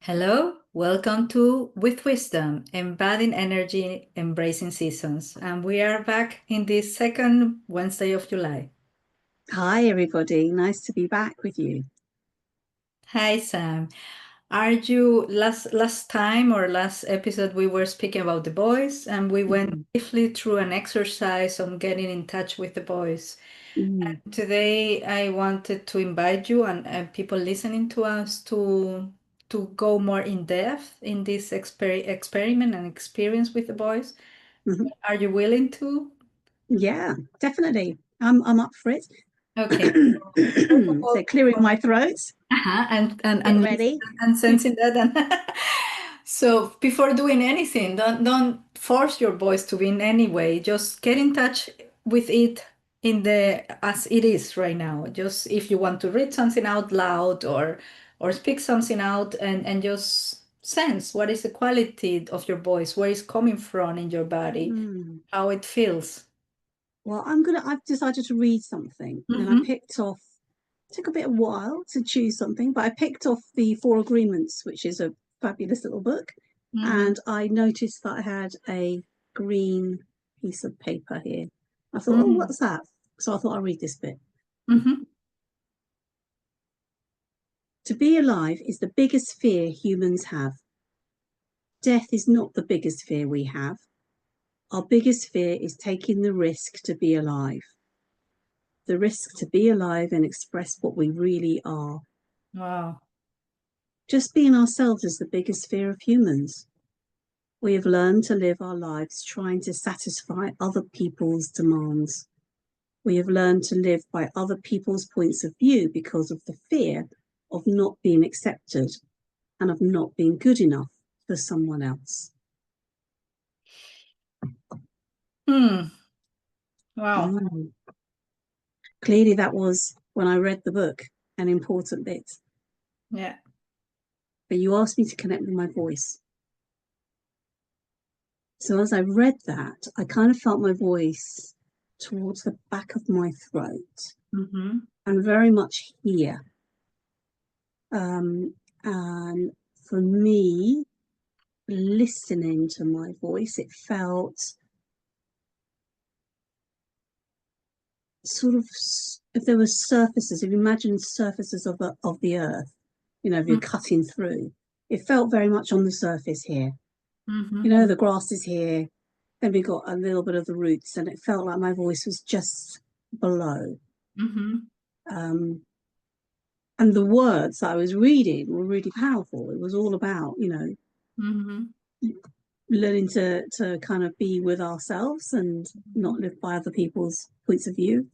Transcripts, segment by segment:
Hello, welcome to With Wisdom, Embodying Energy, Embracing Seasons. And we are back in the second Wednesday of July. Hi, everybody. Nice to be back with you. Hi, Sam. Are you last time or last episode we were speaking about the boys and we went briefly through an exercise on getting in touch with the boys. And today I wanted to invite you and people listening to us to go more in depth in this experiment and experience with the boys. Mhm. Are you willing to? Yeah, definitely. I'm up for it. Okay. First of So all, clearing my throat, get and ready. sensing that and so before doing anything, don't force your voice to be in any way. Just get in touch with it in the as it is right now. Just if you want to read something out loud or speak something out and just sense what is the quality of your voice, where it's coming from in your body, how it feels. Well, I've decided to read something, and then I Mm-hmm. picked off. It took a bit of while to choose something, but I picked off the Four Agreements, which is a fabulous little book, Mm-hmm. and I noticed that I had a green piece of paper here. I thought, oh, Mm-hmm. what's that? So I thought I'll read this bit. Mm-hmm. To be alive is the biggest fear humans have. Death is not the biggest fear we have. Our biggest fear is taking the risk to be alive. The risk to be alive and express what we really are. Wow. Just being ourselves is the biggest fear of humans. We have learned to live our lives trying to satisfy other people's demands. We have learned to live by other people's points of view because of the fear of not being accepted and of not being good enough for someone else. Hmm. Wow. Mm. Clearly, that was, when I read the book, an important bit. Yeah. But you asked me to connect with my voice. So as I read that, I kind of felt my voice towards the back of my throat Mm-hmm. and very much here. And for me, listening to my voice, it felt sort of, if there were surfaces, if you imagine surfaces of the earth, if you're cutting through, it felt very much on the surface here. Mm-hmm. The grass is here, then we got a little bit of the roots, and it felt like my voice was just below. Mm-hmm. And the words that I was reading were really powerful. It was all about, Mm-hmm. learning to kind of be with ourselves and not live by other people's points of view.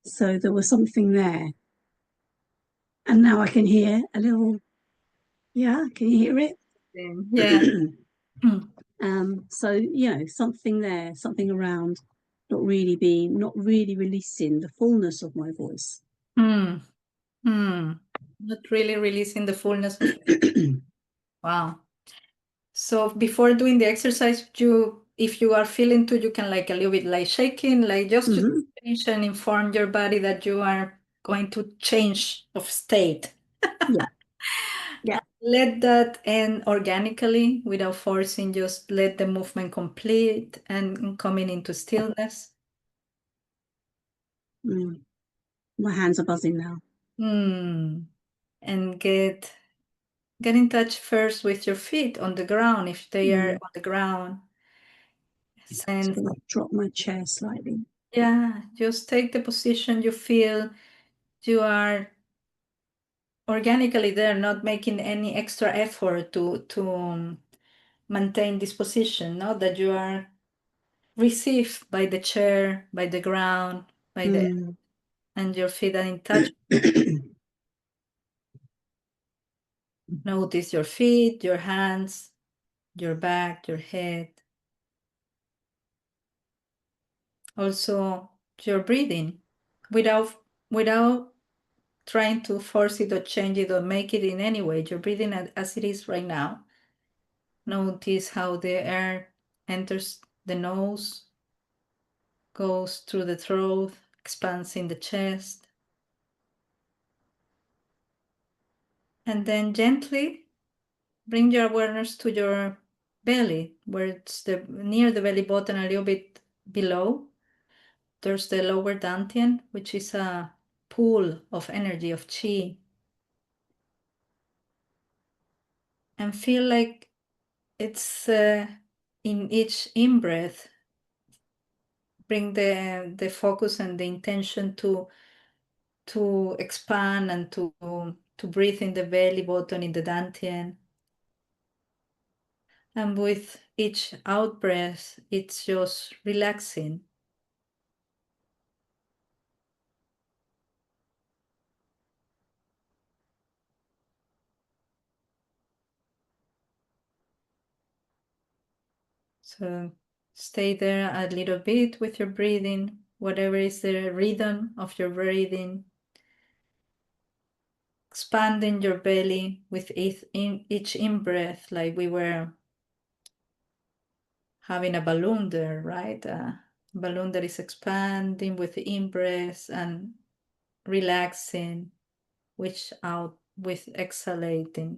So there was something there. And now I can hear a little, yeah, can you hear it? Yeah. So, something there, something around not really releasing the fullness of my voice. Hmm. Hmm. Not really releasing the fullness of. Wow. So before doing the exercise, if you are feeling to, you can like a little bit like shaking, like just to change and inform your body that you are going to change of state. Yeah, yeah. Let that end organically without forcing, just let the movement complete and coming into stillness. My hands are buzzing now. Hmm. And get in touch first with your feet on the ground if they are on the ground. Just Sense, going to drop my chair slightly. yeah, just take the position you feel you are organically there, not making any extra effort to maintain this position, no? That you are received by the chair, by the ground, by the and your feet are in touch. Notice your feet, your hands, your back, your head. Also your breathing without without trying to force it or change it or make it in any way. You're breathing as it is right now. Notice how the air enters the nose, goes through the throat, expands in the chest. And then gently bring your awareness to your belly, where it's near the belly button, a little bit below. There's the lower dantian, which is a pool of energy, of chi. And feel like it's in each in-breath, bring the focus and the intention to expand and to breathe in the belly button, in the dantian. And with each out breath, it's just relaxing. So stay there a little bit with your breathing, whatever is the rhythm of your breathing. Expanding your belly with each in-breath, like we were having a balloon there, right? A balloon that is expanding with the in-breath and relaxing, which out with exhalating.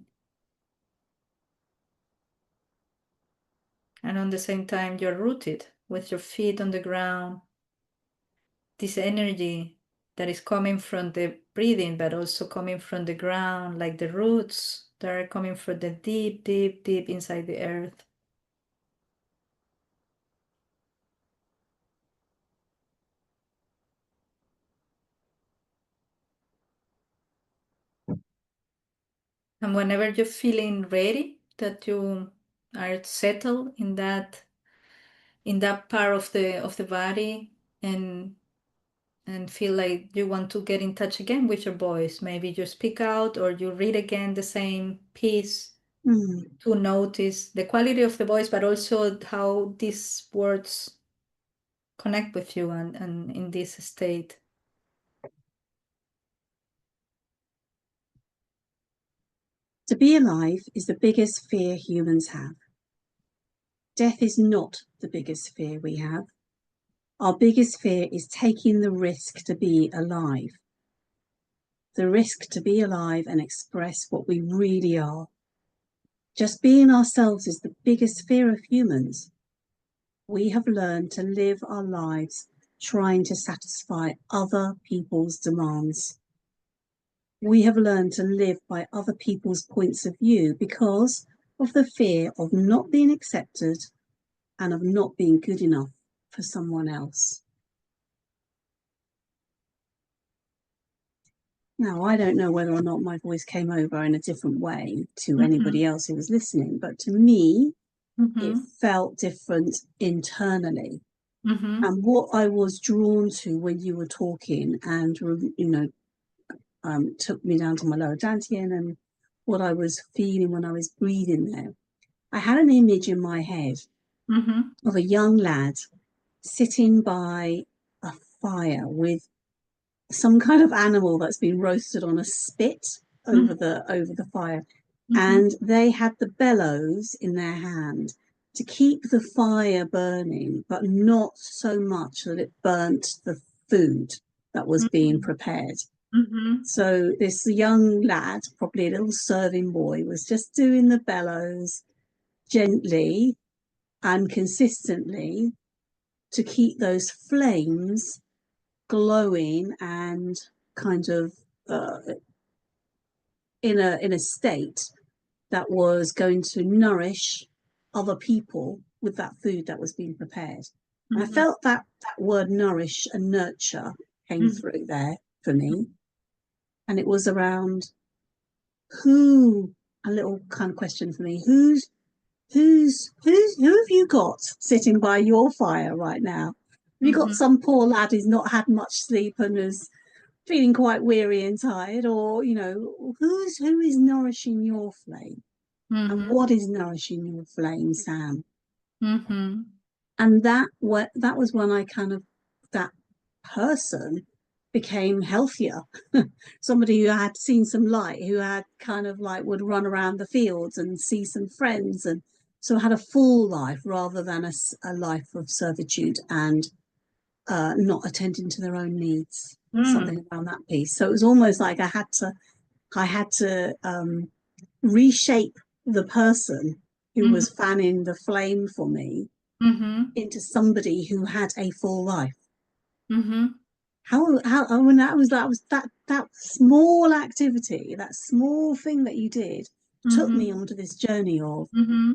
And on the same time, you're rooted with your feet on the ground. This energy that is coming from the breathing, but also coming from the ground, like the roots that are coming from the deep, deep, deep inside the earth. And whenever you're feeling ready, that you are settled in that part of the body, and feel like you want to get in touch again with your voice, maybe you speak out or you read again the same piece to notice the quality of the voice, but also how these words connect with you and in this state. To be alive is the biggest fear humans have. Death is not the biggest fear we have. Our biggest fear is taking the risk to be alive. The risk to be alive and express what we really are. Just being ourselves is the biggest fear of humans. We have learned to live our lives trying to satisfy other people's demands. We have learned to live by other people's points of view because of the fear of not being accepted and of not being good enough for someone else. Now, I don't know whether or not my voice came over in a different way to anybody else who was listening, but to me, it felt different internally. And what I was drawn to when you were talking and, took me down to my lower dantian and what I was feeling when I was breathing there, I had an image in my head of a young lad sitting by a fire with some kind of animal that's been roasted on a spit over the fire, and they had the bellows in their hand to keep the fire burning, but not so much that it burnt the food that was being prepared. So this young lad, probably a little serving boy, was just doing the bellows gently and consistently to keep those flames glowing and kind of in a state that was going to nourish other people with that food that was being prepared. And I felt that word nourish and nurture came through there for me. And it was around a little kind of question for me, who have you got sitting by your fire right now? Have you got some poor lad who's not had much sleep and is feeling quite weary and tired? Or, who is nourishing your flame? And what is nourishing your flame, Sam? And that was when I that person became healthier. Somebody who had seen some light, who had kind of like would run around the fields and see some friends, and so had a full life rather than a life of servitude and not attending to their own needs. Something around that piece. So it was almost like I had to reshape the person who Mm-hmm. was fanning the flame for me Mm-hmm. into somebody who had a full life. Mm-hmm. When that small activity, that small thing that you did, took me Mm-hmm. onto this journey of Mm-hmm.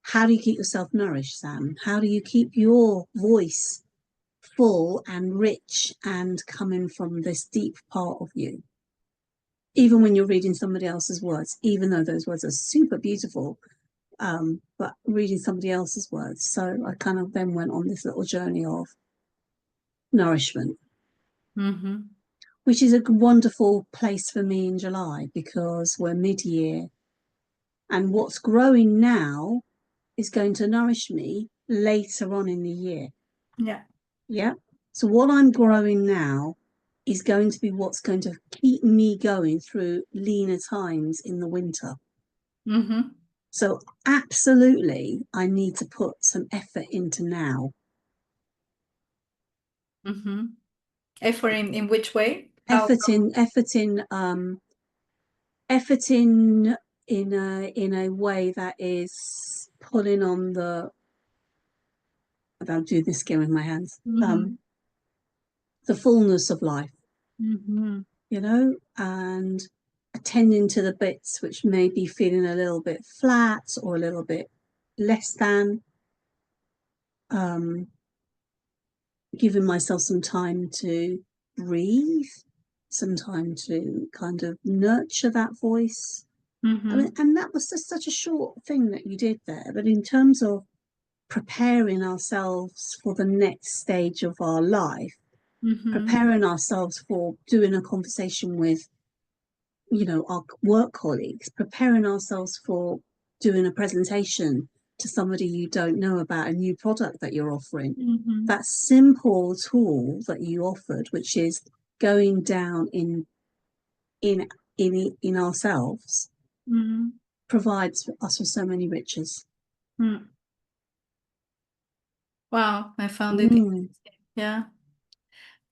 how do you keep yourself nourished, Sam? How do you keep your voice full and rich and coming from this deep part of you? Even when you're reading somebody else's words, even though those words are super beautiful, but reading somebody else's words. So I kind of then went on this little journey of nourishment, Mm-hmm. which is a wonderful place for me in July because we're mid year and what's growing now is going to nourish me later on in the year. Yeah. Yeah. So what I'm growing now is going to be what's going to keep me going through leaner times in the winter. Mm-hmm. So absolutely, I need to put some effort into now. Mm-hmm. Effort in which way? How Effort come? in effort in effort in a way that is pulling on the I'll do this again with my hands. Mm-hmm. The fullness of life, Mm-hmm. and attending to the bits which may be feeling a little bit flat or a little bit less than, um, giving myself some time to breathe, some time to kind of nurture that voice. I mean, Mm-hmm. and that was just such a short thing that you did there. But in terms of preparing ourselves for the next stage of our life, Mm-hmm. preparing ourselves for doing a conversation with, our work colleagues, preparing ourselves for doing a presentation to somebody you don't know about a new product that you're offering. Mm-hmm. That simple tool that you offered, which is going down in in ourselves, Mm-hmm. provides us with so many riches. Mm. Wow, I found it Mm, interesting. Yeah.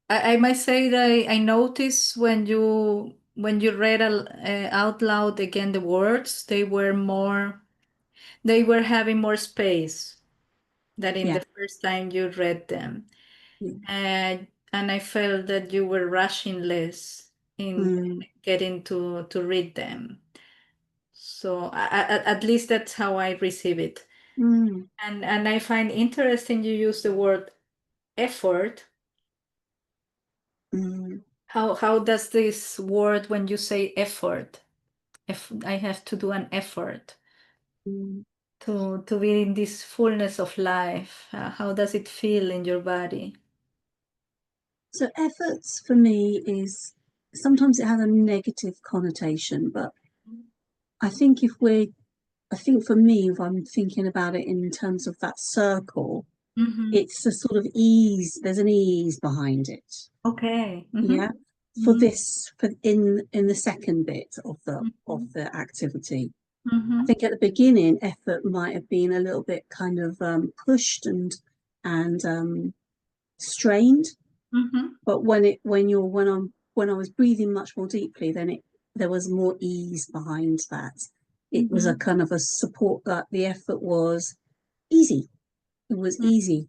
I might say that I noticed when you read out loud again the words, they were having more space than in yeah. the first time you read them. Yeah. And I felt that you were rushing less in Mm, getting to read them. So at least that's how I receive it. mm, And I find interesting you use the word effort. mm, How does this word when you say effort? If I have to do an effort mm. to be in this fullness of life, how does it feel in your body? So efforts for me is sometimes it has a negative connotation, but I think I think for me, if I'm thinking about it in terms of that circle, Mm-hmm. it's a sort of ease. There's an ease behind it. Okay. Mm-hmm. Yeah. For Mm-hmm. this, for in the second bit of the activity, I Mm-hmm. think at the beginning, effort might have been a little bit kind of pushed and strained. Mm-hmm. But when I was breathing much more deeply, then there was more ease behind that. It was a Mm-hmm. kind of a support that the effort was easy. It was easy.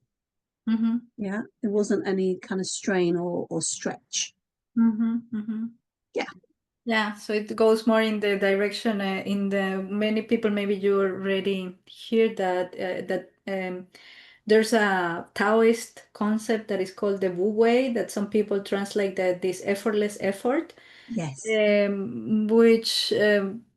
Mm-hmm. Yeah. It wasn't any kind of strain or stretch. Mm-hmm. Mm-hmm. Yeah. Yeah, so it goes more in the direction in the many people maybe you already hear that there's a Taoist concept that is called the Wu Wei that some people translate that this effortless effort, Yes. which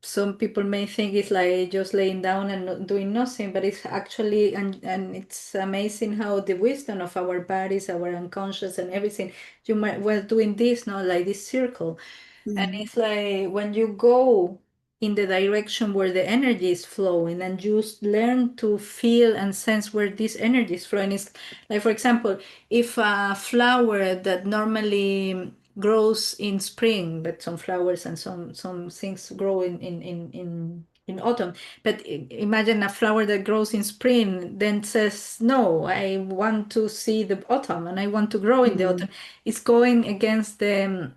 some people may think is like just laying down and not doing nothing, but it's actually and it's amazing how the wisdom of our bodies, our unconscious and everything, you might well doing this, not like this circle. And Mm, it's like when you go in the direction where the energy is flowing and you learn to feel and sense where this energy is flowing. It's like, for example, if a flower that normally grows in spring, but some flowers and some things grow in autumn. But imagine a flower that grows in spring, then says, no, I want to see the autumn and I want to grow in the mm, autumn. It's going against the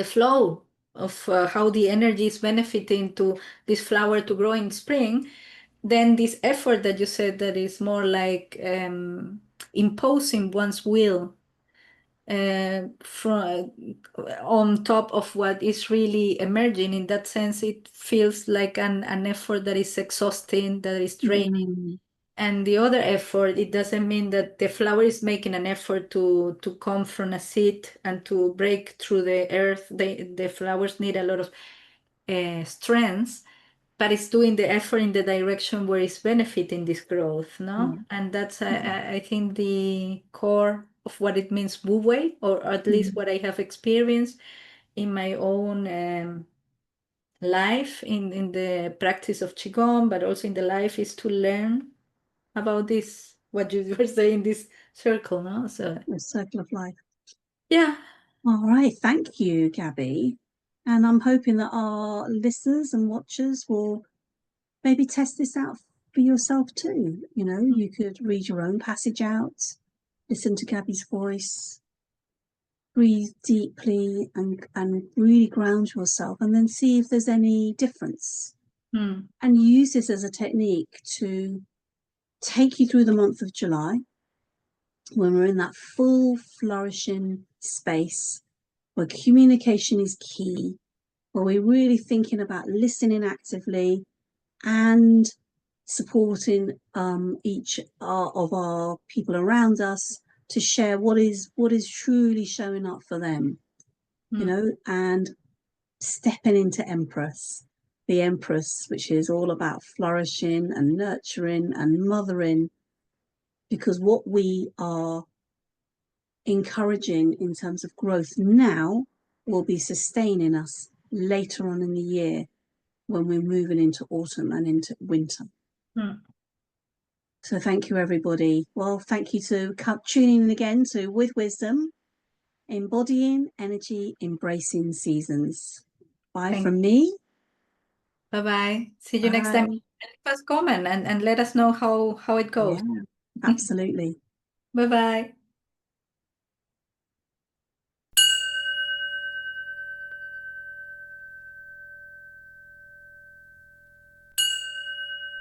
flow how the energy is benefiting to this flower to grow in spring, then this effort that you said that is more like imposing one's will from on top of what is really emerging. In that sense, it feels like an effort that is exhausting, that is draining. Mm, And the other effort, it doesn't mean that the flower is making an effort to come from a seed and to break through the earth. The flowers need a lot of strength, but it's doing the effort in the direction where it's benefiting this growth, no? yeah, And that's, yeah. I think, the core of what it means Wu Wei, or at least Mm, what I have experienced in my own life in the practice of Qigong, but also in the life is to learn about this, what you were saying, this circle, no? So, the circle of life. yeah. All right, thank you, Gabby. And I'm hoping that our listeners and watchers will maybe test this out for yourself too. You know, you could read your own passage out, listen to Gabby's voice, breathe deeply and really ground yourself, and then see if there's any difference. Mm. And use this as a technique to take you through the month of July when we're in that full flourishing space where communication is key, where we're really thinking about listening actively and supporting each of our people around us to share what is truly showing up for them, you Mm. know, and stepping into Empress, the Empress, which is all about flourishing and nurturing and mothering, because what we are encouraging in terms of growth now will be sustaining us later on in the year when we're moving into autumn and into winter. Mm. So thank you, everybody. Well, thank you to tuning in again to With Wisdom, embodying energy, embracing seasons. Bye Thank from me. Bye-bye. See you next time. Bye. Leave us comment and let us know how it goes. Yeah, absolutely. Bye-bye.